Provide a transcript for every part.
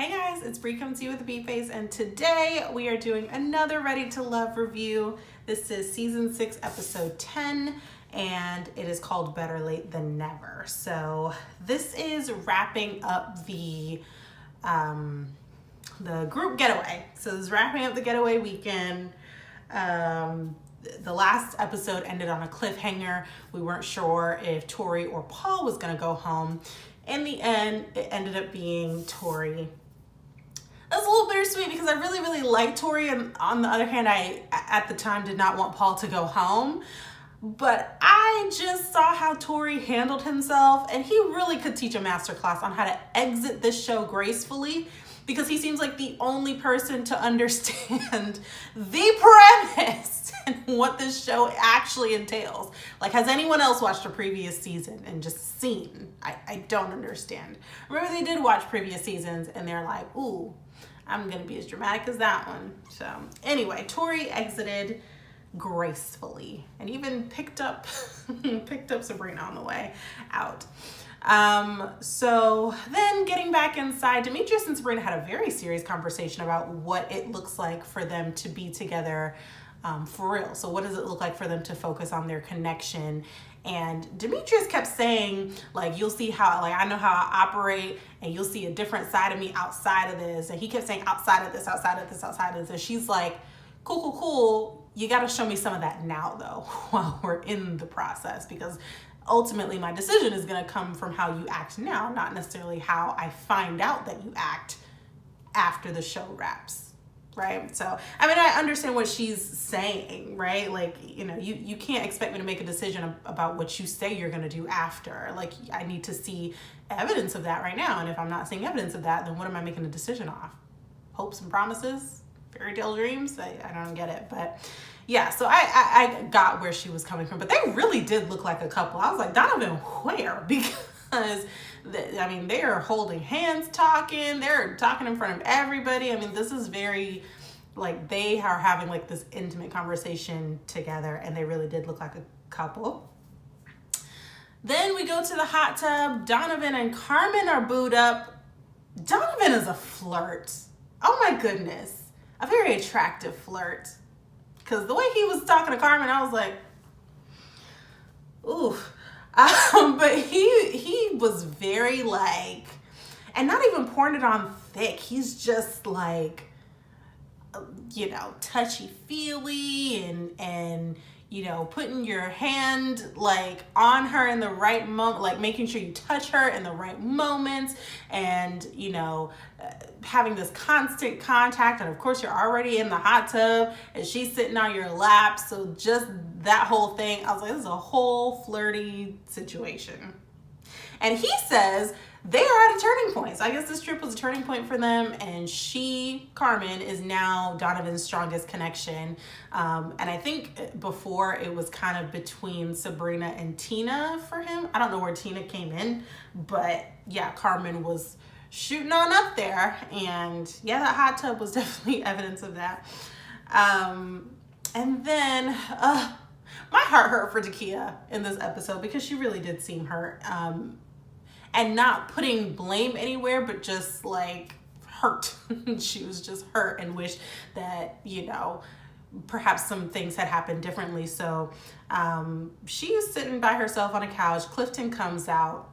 Hey guys, it's Bree coming to you with a Bee Face, and today we are doing another Ready to Love review. This is season 6, episode 10, and it is called Better Late Than Never. So this is wrapping up the group getaway. So this is wrapping up the getaway weekend. The last episode ended on a cliffhanger. We weren't sure if Tori or Paul was going to go home. In the end, it ended up being Tori. That's a little bittersweet because I really liked Tori, and on the other hand, I at the time did not want Paul to go home. But I just saw how Tori handled himself, and he really could teach a masterclass on how to exit this show gracefully, because he seems like the only person to understand the premise and what this show actually entails. Like, has anyone else watched a previous season and just seen? I don't understand. Remember, they did watch previous seasons and they're like, ooh, I'm gonna be as dramatic as that one. So anyway, Tori exited gracefully and even picked up Sabrina on the way out. So then getting back inside, Demetrius and Sabrina had a very serious conversation about what it looks like for them to be together for real. So what does it look like for them to focus on their connection? And Demetrius kept saying, like, you'll see how, like, I know how I operate, and you'll see a different side of me outside of this. And he kept saying outside of this, outside of this, outside of this. And she's like, cool. You got to show me some of that now, though, while we're in the process, because ultimately my decision is going to come from how you act now, not necessarily how I find out that you act after the show wraps. Right? So, I mean, I understand what she's saying, right? Like, you know, you can't expect me to make a decision about what you say you're going to do after. Like, I need to see evidence of that right now. And if I'm not seeing evidence of that, then what am I making a decision off? Hopes and promises? Fairy tale dreams? I don't get it. But yeah, so I got where she was coming from. But they really did look like a couple. I was like, Donovan, where? Because I mean, they're holding hands, they're talking in front of everybody. I mean, this is very, like, they are having like this intimate conversation together, and they really did look like a couple. Then we go to the hot tub. Donovan and Carmen are booed up. Donovan is a flirt. Oh my goodness. A very attractive flirt. Because the way he was talking to Carmen, I was like, ooh. But he was very, like, and not even pouring it on thick. He's just like, you know, touchy-feely and you know, putting your hand like on her in the right moment, like making sure you touch her in the right moments, and you know, having this constant contact. And of course, you're already in the hot tub and she's sitting on your lap, so just that whole thing, I was like, this is a whole flirty situation. And he says they are at a turning point. So I guess this trip was a turning point for them, and Carmen, is now Donovan's strongest connection. And I think before it was kind of between Sabrina and Tina for him. I don't know where Tina came in, but yeah, Carmen was shooting on up there. And yeah, that hot tub was definitely evidence of that. And then my heart hurt for Takia in this episode, because she really did seem hurt. And not putting blame anywhere, but just like hurt. She was just hurt and wished that, you know, perhaps some things had happened differently. So she's sitting by herself on a couch. Clifton comes out,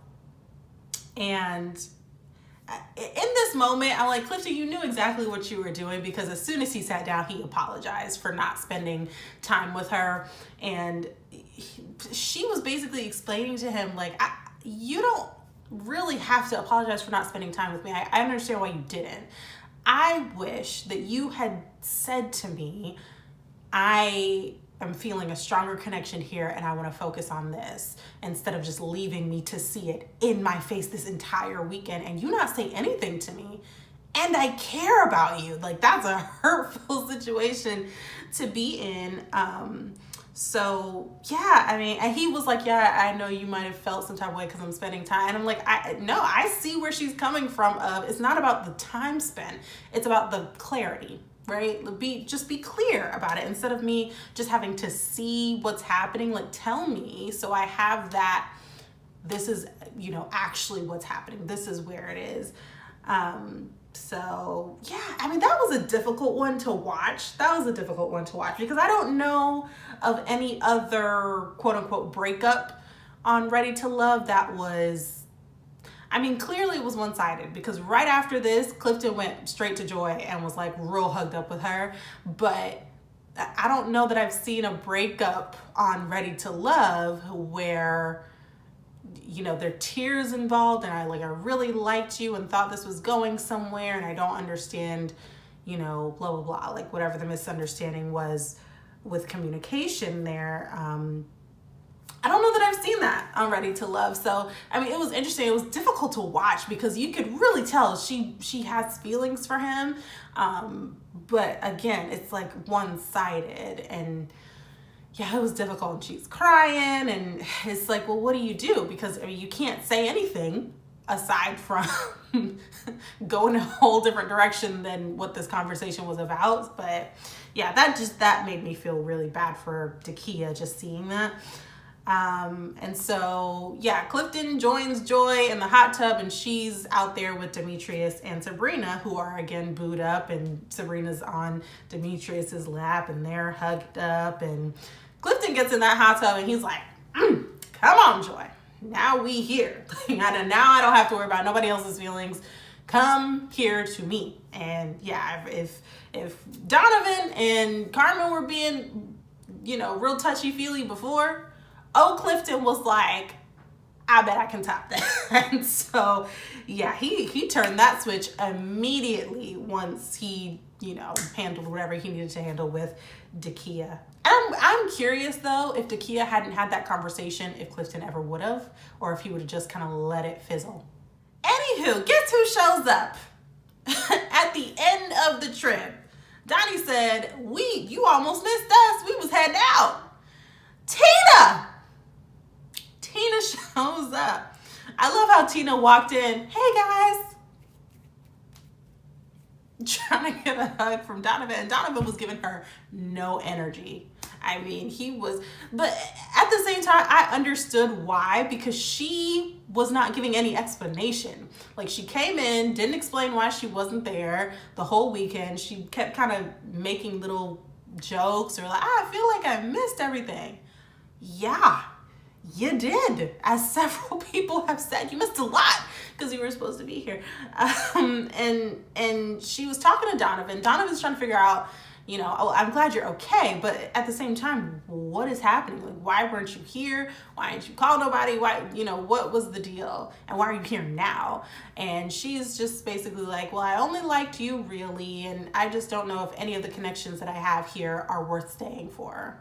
and in this moment, I'm like, Clifton, you knew exactly what you were doing, because as soon as he sat down, he apologized for not spending time with her. And she was basically explaining to him, like, you don't really have to apologize for not spending time with me. I understand why you didn't. I wish that you had said to me, I am feeling a stronger connection here and I want to focus on this, instead of just leaving me to see it in my face this entire weekend and you not say anything to me. And I care about you. Like, that's a hurtful situation to be in. So yeah, I mean, and he was like, yeah, I know you might have felt some type of way because I'm spending time. And I'm like, I see where she's coming from. It's not about the time spent. It's about the clarity, right? Just be clear about it, instead of me just having to see what's happening. Like, tell me so I have that. This is, you know, actually what's happening. This is where it is. So, yeah, I mean, that was a difficult one to watch. Because I don't know of any other quote unquote breakup on Ready to Love that was, I mean, clearly it was one-sided, because right after this, Clifton went straight to Joy and was like real hugged up with her. But I don't know that I've seen a breakup on Ready to Love where, you know, there are tears involved and I really liked you and thought this was going somewhere and I don't understand, you know, blah, blah, blah, like whatever the misunderstanding was with communication there. I don't know that I've seen that on Ready to Love. So, I mean, it was interesting. It was difficult to watch because you could really tell she has feelings for him. But again, it's like one-sided, and yeah, it was difficult. And she's crying and it's like, well, what do you do? Because I mean, you can't say anything aside from go in a whole different direction than what this conversation was about. But yeah, that made me feel really bad for Dakia, just seeing that. And so, yeah, Clifton joins Joy in the hot tub and she's out there with Demetrius and Sabrina, who are again booed up, and Sabrina's on Demetrius's lap and they're hugged up, and Clifton gets in that hot tub and he's like, come on, Joy. Now we here. Now I don't have to worry about nobody else's feelings. Come here to me. And yeah, if Donovan and Carmen were being, you know, real touchy-feely before, Clifton was like, I bet I can top that. And so, yeah, he turned that switch immediately once he, you know, handled whatever he needed to handle with Dakia. I'm curious, though, if Dakia hadn't had that conversation, if Clifton ever would have, or if he would have just kind of let it fizzle. Anywho, guess who shows up at the end of the trip? Donnie said, you almost missed us. We was heading out. Tina shows up. I love how Tina walked in. Hey, guys. Trying to get a hug from Donovan. And Donovan was giving her no energy. I mean, but at the same time, I understood why, because she was not giving any explanation. Like, she came in, didn't explain why she wasn't there the whole weekend. She kept kind of making little jokes or like, I feel like I missed everything. Yeah, you did. As several people have said, you missed a lot because you were supposed to be here. And she was talking to Donovan. Donovan's trying to figure out, you know, oh, I'm glad you're okay, but at the same time, what is happening? Like, why weren't you here? Why didn't you call nobody? Why, you know, what was the deal? And why are you here now? And she's just basically like, well, I only liked you really, and I just don't know if any of the connections that I have here are worth staying for.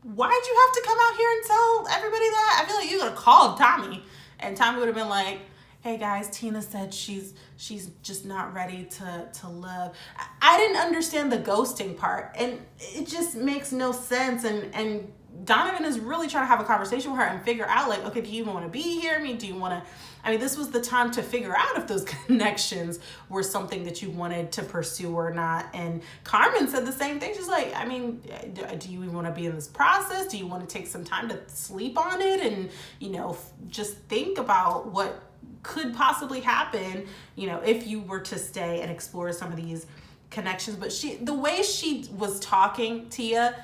Why'd you have to come out here and tell everybody that? I feel like you could have called Tommy, and Tommy would have been like, hey guys, Tina said she's just not ready to love. I didn't understand the ghosting part, and it just makes no sense. And Donovan is really trying to have a conversation with her and figure out, like, okay, do you even want to be here? This was the time to figure out if those connections were something that you wanted to pursue or not. And Carmen said the same thing. She's like, do you even want to be in this process? Do you want to take some time to sleep on it and, you know, just think about what could possibly happen, you know, if you were to stay and explore some of these connections? But the way she was talking, Tina,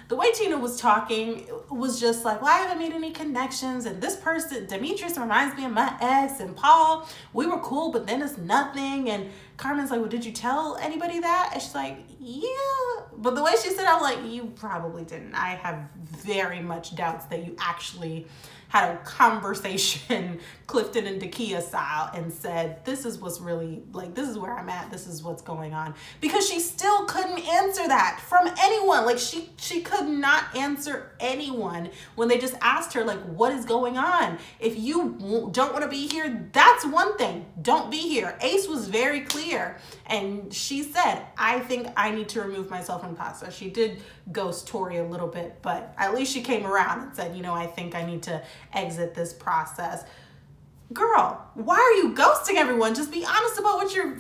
the way Tina was talking was just like, well, I haven't made any connections, and this person, Demetrius, reminds me of my ex, and Paul, we were cool, but then it's nothing. And Carmen's like, well, did you tell anybody that? And she's like, yeah. But the way she said, I'm like, you probably didn't. I have very much doubts that you actually had a conversation, Clifton and Dakia style, and said, this is what's really, like, this is where I'm at, this is what's going on. Because she still couldn't answer that from anyone. Like, she could not answer anyone when they just asked her, like, what is going on? If you don't want to be here, that's one thing. Don't be here. Ace was very clear. And she said, I think I need to remove myself from the process. She did ghost Tori a little bit, but at least she came around and said, you know, I think I need to exit this process. Girl, why are you ghosting everyone? Just be honest about what you're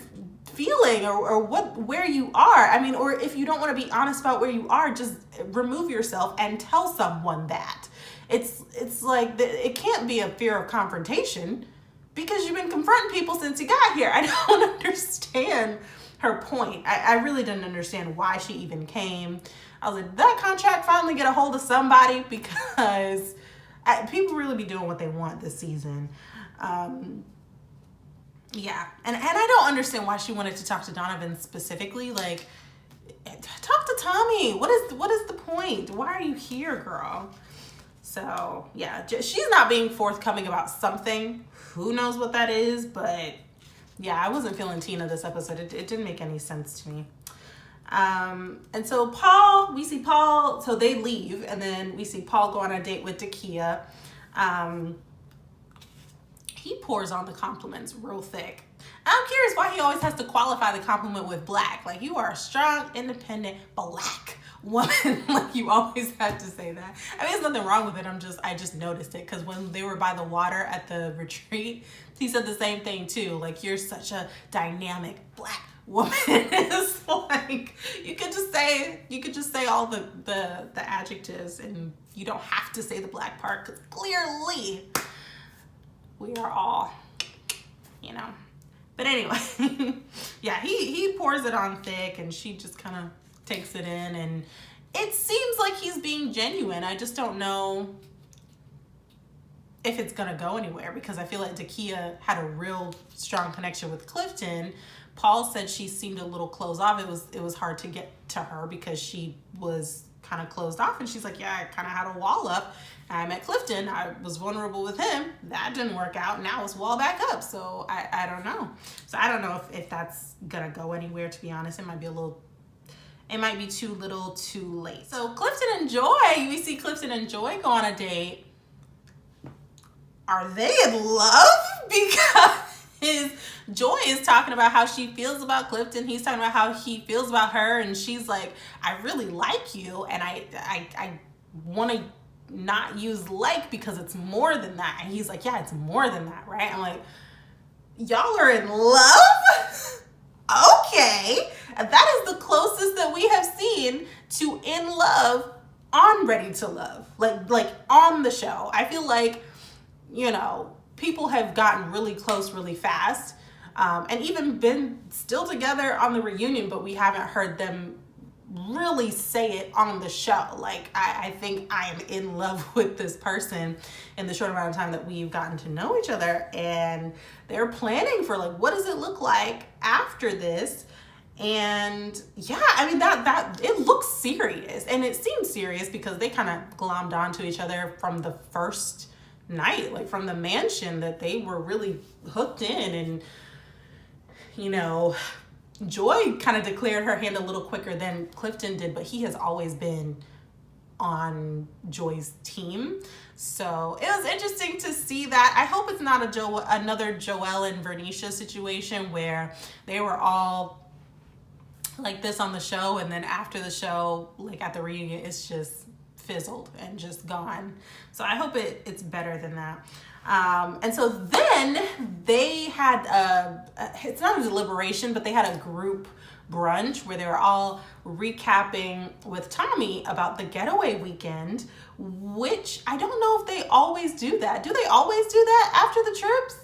feeling or where you are. Or if you don't want to be honest about where you are, just remove yourself and tell someone that. It's like, it can't be a fear of confrontation, because you've been confronting people since you got here. I don't understand her point. I really didn't understand why she even came. I was like, that contract finally get a hold of somebody, because people really be doing what they want this season. Yeah, and I don't understand why she wanted to talk to Donovan specifically. Like, talk to Tommy. What is the point? Why are you here, girl? So yeah, she's not being forthcoming about something. Who knows what that is? But yeah, I wasn't feeling Tina this episode. It didn't make any sense to me. And so we see Paul, so they leave, and then we see Paul go on a date with Dakia. He pours on the compliments real thick. I'm curious why he always has to qualify the compliment with black. Like, you are a strong, independent, black woman. Like, you always have to say that. I mean, there's nothing wrong with it. I just noticed it, because when they were by the water at the retreat, he said the same thing too. Like, you're such a dynamic black woman. It's like, you could just say all the adjectives, and you don't have to say the black part, because clearly we are all, you know. But anyway, yeah, he pours it on thick, and she just kind of takes it in, and it seems like he's being genuine. I just don't know if it's gonna go anywhere, because I feel like Dakia had a real strong connection with Clifton. Paul said she seemed a little closed off. It was hard to get to her because she was kind of closed off, and she's like, yeah, I kind of had a wall up. I met Clifton. I was vulnerable with him. That didn't work out. Now it's wall back up. So I don't know. So I don't know if that's gonna go anywhere, to be honest. It might be too little too late. So Clifton and Joy, we see Clifton and Joy go on a date. Are they in love? Because Joy is talking about how she feels about Clifton. He's talking about how he feels about her. And she's like, I really like you. And I want to not use like, because it's more than that. And he's like, yeah, it's more than that, right? I'm like, y'all are in love? Okay. That is the closest that we have seen to in love on Ready to Love. Like on the show. I feel like, you know, people have gotten really close really fast, and even been still together on the reunion, but we haven't heard them really say it on the show. Like, I think I am in love with this person in the short amount of time that we've gotten to know each other, and they're planning for, like, what does it look like after this? And yeah, I mean, that it looks serious, and it seems serious because they kind of glommed onto each other from the first night, like from the mansion, that they were really hooked in. And, you know, Joy kind of declared her hand a little quicker than Clifton did, but he has always been on Joy's team. So it was interesting to see that. I hope it's not another Joelle and Vernisha situation where they were all like this on the show, and then after the show, like at the reunion, it's just fizzled and just gone. So I hope it's better than that. And so then they had it's not a deliberation, but they had a group brunch where they were all recapping with Tommy about the getaway weekend, which I don't know if they always do that. Do they always do that after the trips?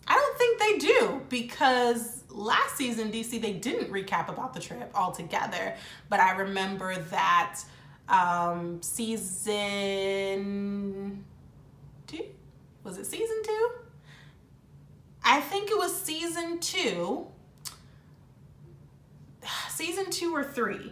I don't think they do, because last season, DC, they didn't recap about the trip altogether. But I remember that season 2? Was it season 2? I think it was season 2. Season 2 or 3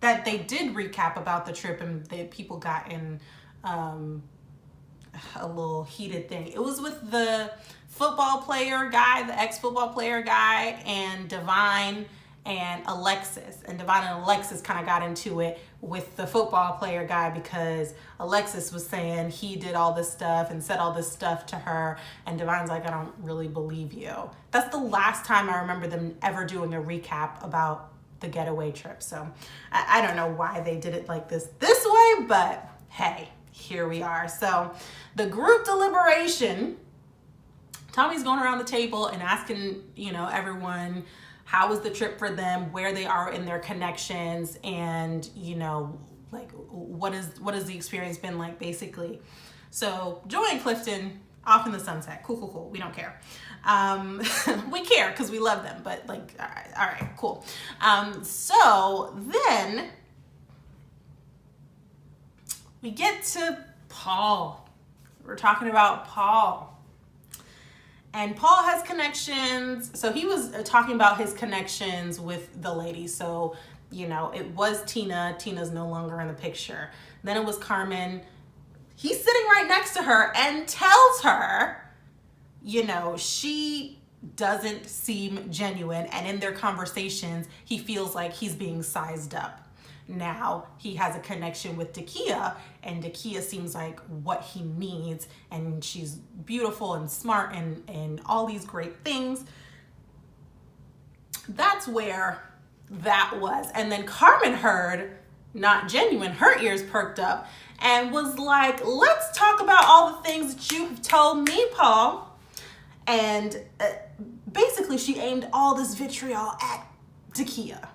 that they did recap about the trip, and people got in a little heated thing. It was with the football player guy, the ex-football player guy, and Divine and Alexis. And Divine and Alexis kind of got into it with the football player guy, because Alexis was saying he did all this stuff and said all this stuff to her, and Divine's like, I don't really believe you. That's the last time I remember them ever doing a recap about the getaway trip. So I don't know why they did it like this way, but hey, here we are. So the group deliberation, Tommy's going around the table and asking, you know, everyone, how was the trip for them, where they are in their connections, and, you know, like, what has the experience been like, basically. So Joy and Clifton Off in the sunset. Cool. We don't care. We care because we love them, but like, all right, cool. So then we get to Paul. We're talking about Paul. And Paul has connections. So he was talking about his connections with the ladies. So, you know, it was Tina. Tina's no longer in the picture. Then it was Carmen. He's sitting right next to her and tells her, you know, she doesn't seem genuine. And in their conversations, he feels like he's being sized up. Now he has a connection with Dakia, and Dakia seems like what he needs, and she's beautiful and smart and all these great things. That's where that was. And then Carmen heard not genuine. Her ears perked up and was like, let's talk about all the things that you have told me, Paul. And basically she aimed all this vitriol at Dakia.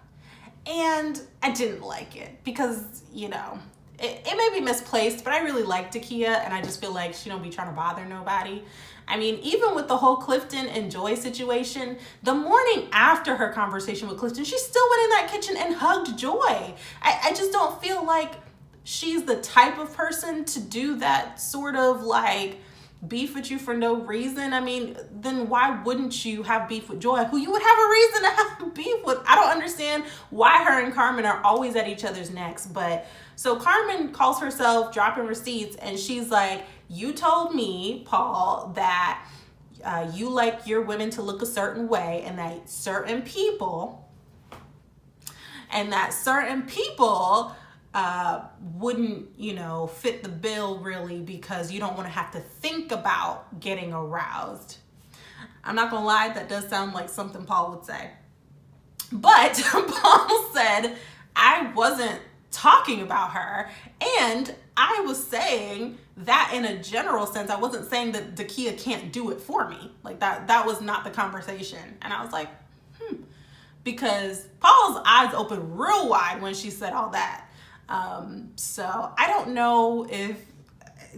And I didn't like it because, you know, it may be misplaced, but I really like Dakia, and I just feel like she don't be trying to bother nobody. I mean, even with the whole Clifton and Joy situation, the morning after her conversation with Clifton, she still went in that kitchen and hugged Joy. I just don't feel like she's the type of person to do that sort of like beef with you for no reason. I mean, then why wouldn't you have beef with Joy, who you would have a reason to have beef with? I don't understand why her and Carmen are always at each other's necks. But so Carmen calls herself dropping receipts, and she's like, you told me, Paul, that you like your women to look a certain way, and that certain people wouldn't, you know, fit the bill really because you don't want to have to think about getting aroused. I'm not gonna lie, that does sound like something Paul would say. But Paul said, I wasn't talking about her, and I was saying that in a general sense. I wasn't saying that Dakia can't do it for me. Like that was not the conversation. And I was like, because Paul's eyes opened real wide when she said all that. So I don't know if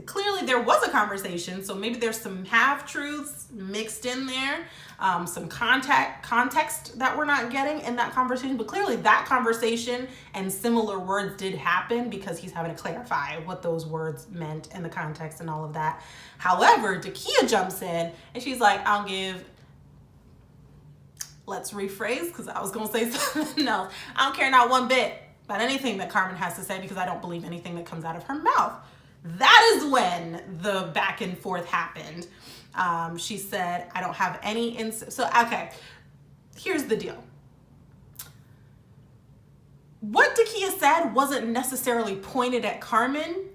clearly there was a conversation, so maybe there's some half-truths mixed in there, some context that we're not getting in that conversation, but clearly that conversation and similar words did happen because he's having to clarify what those words meant and the context and all of that. However, Dakia jumps in and she's like, let's rephrase, because I was going to say something else. I don't care not one bit about anything that Carmen has to say because I don't believe anything that comes out of her mouth. That is when the back and forth happened. She said, I don't have any so okay, here's the deal. What Dakia said wasn't necessarily pointed at Carmen,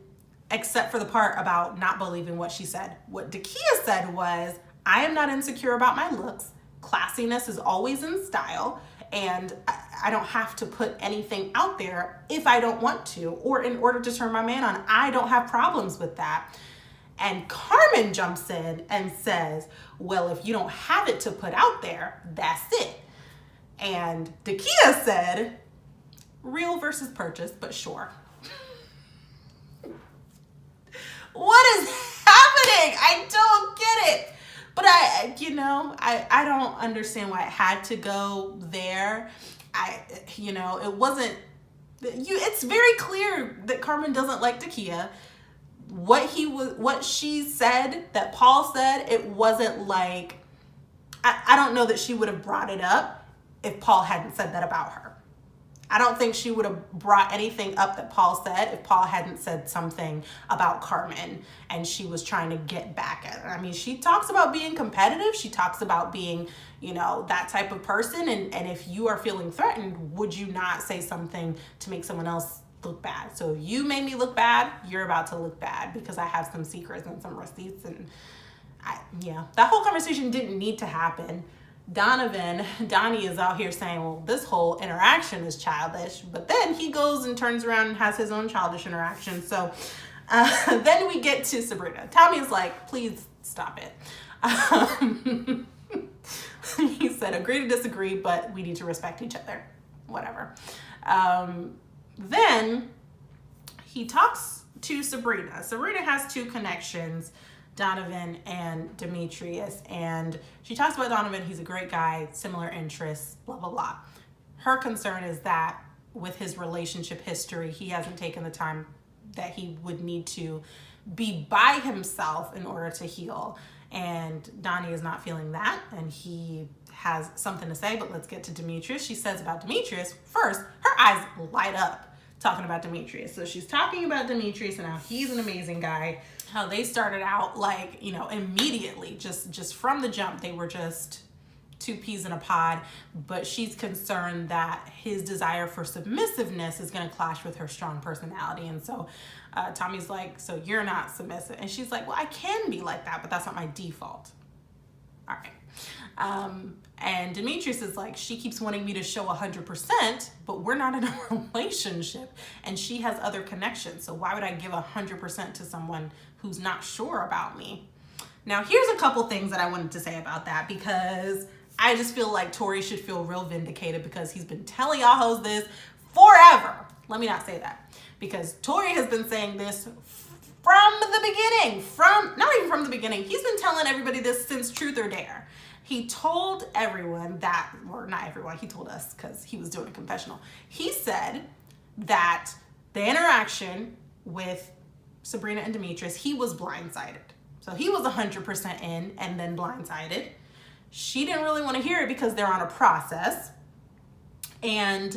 except for the part about not believing what she said. What Dakia said was, I am not insecure about my looks. Classiness is always in style, and I don't have to put anything out there if I don't want to, or in order to turn my man on. I don't have problems with that. And Carmen jumps in and says, well, if you don't have it to put out there, that's it. And Dakia said, real versus purchase, but sure. What is happening? I don't get it. But I don't understand why it had to go there. It wasn't, it's very clear that Carmen doesn't like Dakia. What she said, that Paul said, it wasn't like, I don't know that she would have brought it up if Paul hadn't said that about her. I don't think she would have brought anything up that Paul said if Paul hadn't said something about Carmen and she was trying to get back at her. I mean, she talks about being competitive. She talks about being, that type of person. And if you are feeling threatened, would you not say something to make someone else look bad? So if you made me look bad, you're about to look bad because I have some secrets and some receipts. And that whole conversation didn't need to happen. Donnie is out here saying, well, this whole interaction is childish, but then he goes and turns around and has his own childish interaction. So then we get to Sabrina. Tommy's like, please stop it. He said, agree to disagree, but we need to respect each other. Whatever. Then he talks to Sabrina. Sabrina has two connections Donovan and Demetrius. And she talks about Donovan. He's a great guy, similar interests, blah, blah, blah. Her concern is that with his relationship history, he hasn't taken the time that he would need to be by himself in order to heal. And Donnie is not feeling that, and he has something to say, but let's get to Demetrius. She says about Demetrius, first, her eyes light up talking about Demetrius. So she's talking about Demetrius and how he's an amazing guy, how they started out like, you know, immediately, just from the jump, they were just two peas in a pod, but she's concerned that his desire for submissiveness is going to clash with her strong personality. And so Tommy's like, so you're not submissive? And she's like, well, I can be like that, but that's not my default. All right. And Demetrius is like, she keeps wanting me to show 100%, but we're not in a relationship, and she has other connections. So why would I give 100% to someone who's not sure about me? Now, here's a couple things that I wanted to say about that, because I just feel like Tori should feel real vindicated, because he's been telling y'all hoes this forever. Let me not say that, because Tori has been saying this from the beginning, not even from the beginning. He's been telling everybody this since Truth or Dare. He told everyone that, or not everyone, he told us because he was doing a confessional. He said that the interaction with Sabrina and Demetrius, he was blindsided. So he was 100% in and then blindsided. She didn't really want to hear it because they're on a process. And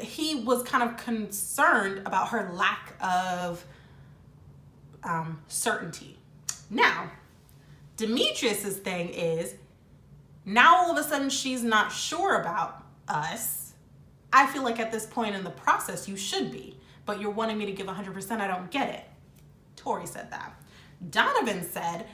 he was kind of concerned about her lack of certainty. Now, Demetrius's thing is, now all of a sudden she's not sure about us. I feel like at this point in the process you should be, but you're wanting me to give 100%. I don't get it. Tori said that. Donovan said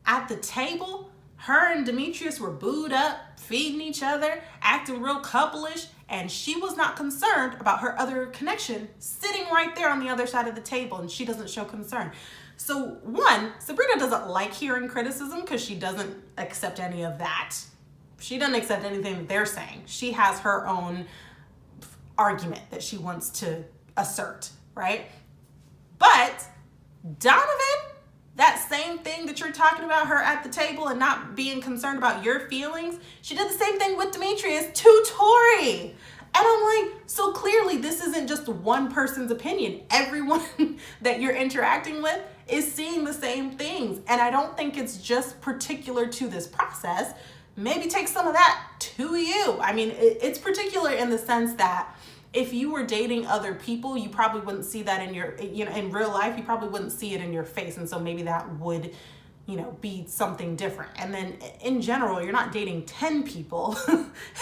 at the table, her and Demetrius were booed up, feeding each other, acting real couple-ish, and she was not concerned about her other connection sitting right there on the other side of the table, and she doesn't show concern. So one, Sabrina doesn't like hearing criticism because she doesn't accept any of that. She doesn't accept anything that they're saying. She has her own argument that she wants to assert, right? But Donovan, that same thing that you're talking about her at the table and not being concerned about your feelings, she did the same thing with Demetrius to Tori. And I'm like, so clearly this isn't just one person's opinion. Everyone that you're interacting with is seeing the same things. And I don't think it's just particular to this process. Maybe take some of that to you. I mean, it's particular in the sense that if you were dating other people, you probably wouldn't see that in your, in real life, you probably wouldn't see it in your face. And so maybe that would, be something different. And then in general, you're not dating 10 people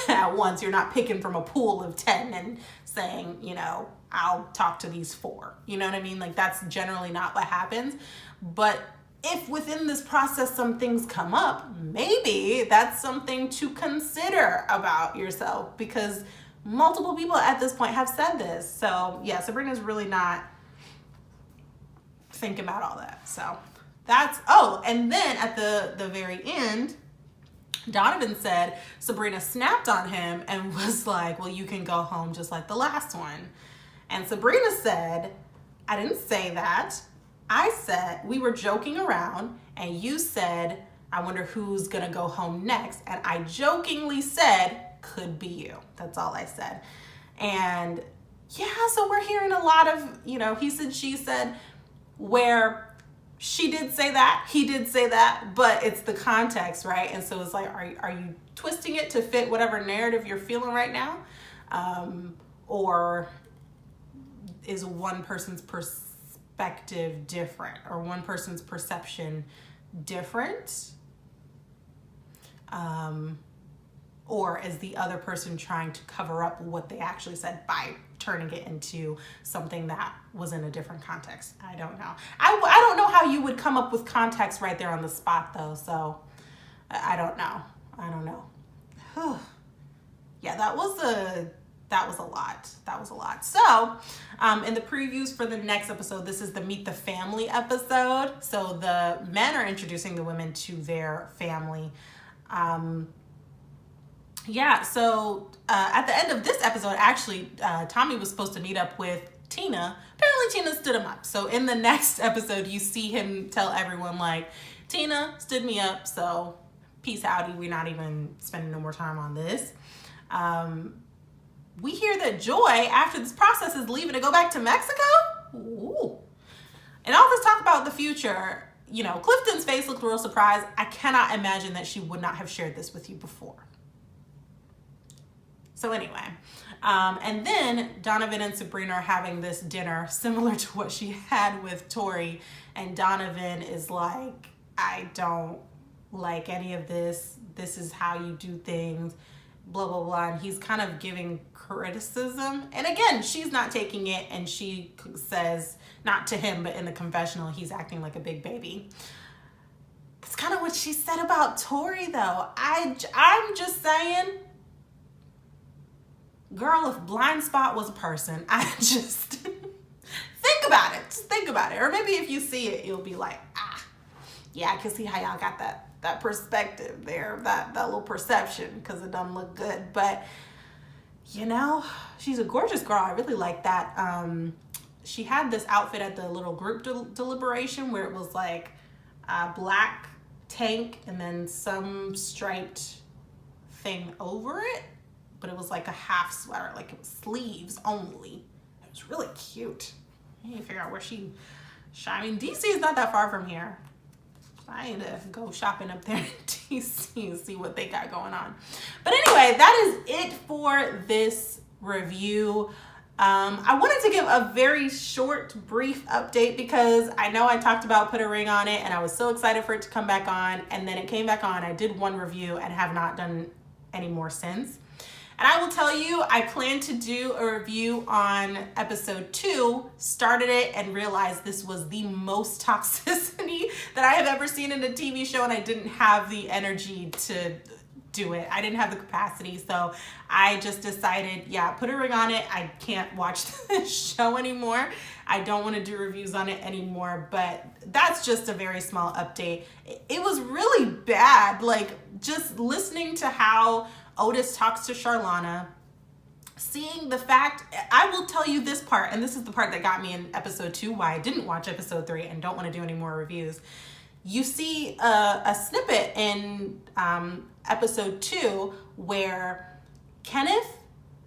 at once. You're not picking from a pool of 10 and saying, I'll talk to these 4. You know what I mean? Like, that's generally not what happens. But if within this process some things come up, maybe that's something to consider about yourself, because multiple people at this point have said this. So yeah, Sabrina's really not thinking about all that. So that's, and then at the very end, Donovan said Sabrina snapped on him and was like, well, you can go home just like the last one. And Sabrina said, I didn't say that. I said, we were joking around and you said, I wonder who's gonna go home next. And I jokingly said, could be you. That's all I said. And yeah, so we're hearing a lot of, he said, she said, where she did say that, he did say that, but it's the context, right? And so it's like, are you twisting it to fit whatever narrative you're feeling right now? Or is one person's perspective different, or one person's perception different? Or is the other person trying to cover up what they actually said by turning it into something that was in a different context? I don't know. I don't know how you would come up with context right there on the spot, though. So I don't know. Yeah, that was a lot. So in the previews for the next episode, this is the Meet the Family episode. So the men are introducing the women to their family. So at the end of this episode, actually, Tommy was supposed to meet up with Tina. Apparently Tina stood him up. So in the next episode, you see him tell everyone like, Tina stood me up, so peace howdy. We're not even spending no more time on this. We hear that Joy, after this process, is leaving to go back to Mexico. Ooh. And all this talk about the future, you know, Clifton's face looked real surprised. I cannot imagine that she would not have shared this with you before. So anyway, and then Donovan and Sabrina are having this dinner similar to what she had with Tori. And Donovan is like, I don't like any of this. This is how you do things, blah, blah, blah. And he's kind of giving criticism. And again, she's not taking it. And she says, not to him, but in the confessional, he's acting like a big baby. It's kind of what she said about Tori, though. I'm just saying, girl, if Blind Spot was a person, I just think about it. Just think about it. Or maybe if you see it, you'll be like, yeah, I can see how y'all got that perspective there, that little perception, because it doesn't look good. But, you know, she's a gorgeous girl. I really like that. She had this outfit at the little group deliberation where it was like a black tank and then some striped thing over it. But it was like a half sweater, like it was sleeves only. It was really cute. I need to figure out where I mean, DC is not that far from here. I need to go shopping up there in DC and see what they got going on. But anyway, that is it for this review. I wanted to give a very short, brief update because I know I talked about Put a Ring on It and I was so excited for it to come back on, and then it came back on. I did one review and have not done any more since. And I will tell you, I plan to do a review on episode 2, started it and realized this was the most toxicity that I have ever seen in a TV show, and I didn't have the energy to do it. I didn't have the capacity, so I just decided, yeah, put a ring on it. I can't watch this show anymore. I don't want to do reviews on it anymore, but that's just a very small update. It was really bad, like just listening to how Otis talks to Charlana, seeing the fact, I will tell you this part, and this is the part that got me in episode 2, why I didn't watch episode 3 and don't want to do any more reviews. You see a snippet in episode 2 where Kenneth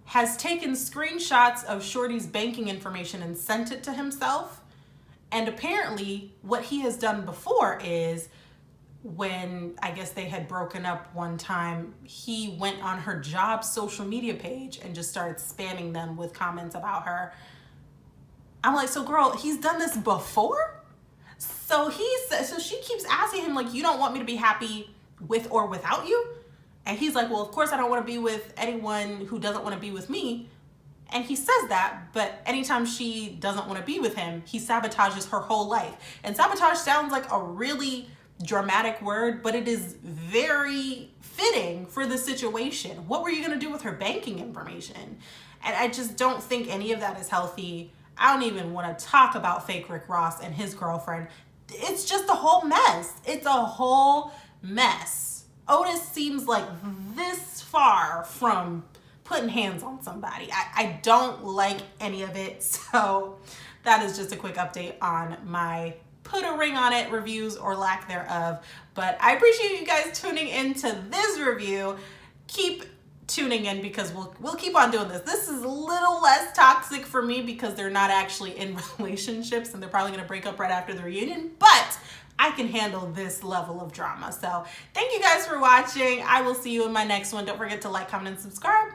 has taken screenshots of Shorty's banking information and sent it to himself. And apparently what he has done before is, when I guess they had broken up one time, he went on her job social media page and just started spamming them with comments about her. I'm like, so girl, he's done this before? So she keeps asking him, like, you don't want me to be happy with or without you? And he's like, well, of course I don't want to be with anyone who doesn't want to be with me. And he says that, but anytime she doesn't want to be with him, he sabotages her whole life. And sabotage sounds like a really dramatic word, but it is very fitting for the situation. What were you going to do with her banking information? And I just don't think any of that is healthy. I don't even want to talk about fake Rick Ross and his girlfriend. It's just a whole mess. It's a whole mess. Otis seems like this far from putting hands on somebody. I don't like any of it. So that is just a quick update on my Put a Ring on It reviews or lack thereof. But I appreciate you guys tuning into this review. Keep tuning in because we'll keep on doing this. This is a little less toxic for me because they're not actually in relationships and they're probably going to break up right after the reunion, but I can handle this level of drama. So thank you guys for watching. I will see you in my next one. Don't forget to like, comment, and subscribe.